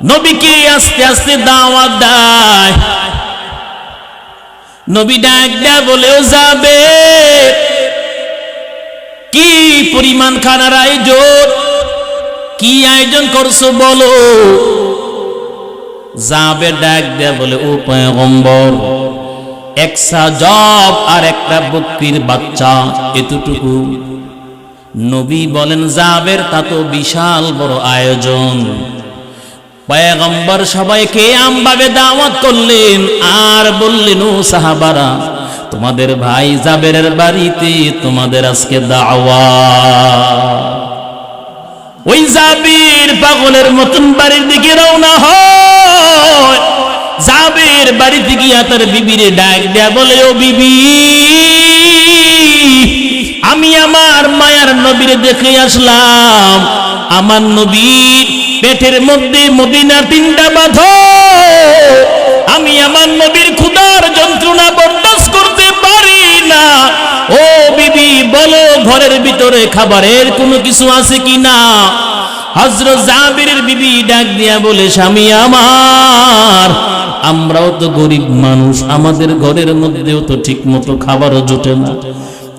নবীকে আস্তে আস্তে দাওয়াত দেয়। নবী ডাক দেয়া বলেও যাবে, কি পরিমাণ খানার আয়োজন, কি আয়োজন করছো বলো। যাবে ডাক দেয়া বলে, ও পয়গম্বর, একসা জব আর একটা বকরির বাচ্চা, এতটুকু। নবী বলেন, যাবের তা তো বিশাল বড় আয়োজন। পয়গম্বর সবাইকে আমভাবে দাওয়াত করলেন আর বললেন, ও সাহাবারা, তোমাদের ভাই জাবেরের বাড়িতে তোমাদের আজকে দাওয়াত। ওই জাবির পাগলের মতন বাড়ির দিকে রওনা হয়। জাবের বাড়িতে গিয়া তার বিবিরে ডাক দেয়া বলে, ও বিবি, আমি আমার মায়ার নবীরে দেখে আসলাম। আমার নবীর পেটের মধ্যে মদিনার 3টা বাঁধো। আমি আমার নবীর ক্ষুধার যন্ত্রণা বরদাস্ত করতে পারি না। ও বিবি, বলো ঘরের ভিতরে খাবারের কোনো কিছু আছে কিনা। হযরত জাবিরের বিবি ডাক দিয়া বলে, স্বামী আমার, আমরাও তো গরিব মানুষ, আমাদের ঘরের মধ্যেও তো ঠিক মতো খাবারও জোটে না।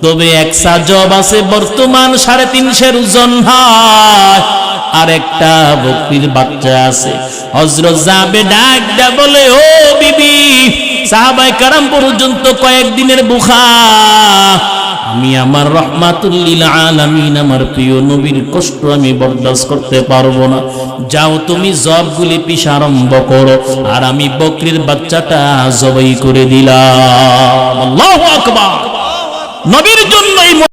তবে একসা জব আছে, বর্তমান 350 ওজন হয়, আর একটা বকরির বাচ্চা আছে। হযরত জাবের ডাক দেয়া বলে, ও বিবি, সাহাবায়ে কেরাম পর্যন্ত কয়েকদিনের বুখা। আমি আমার রাহমাতুল লিল আলামিন, আমার প্রিয় নবীর কষ্ট আমি বরদাস্ত করতে পারবো না। যাও তুমি জবগুলি পিষা আরম্ভ করো, আর আমি বকরির বাচ্চাটা জবাই করে দিলাম। আল্লাহু আকবার। নবীর জন্যই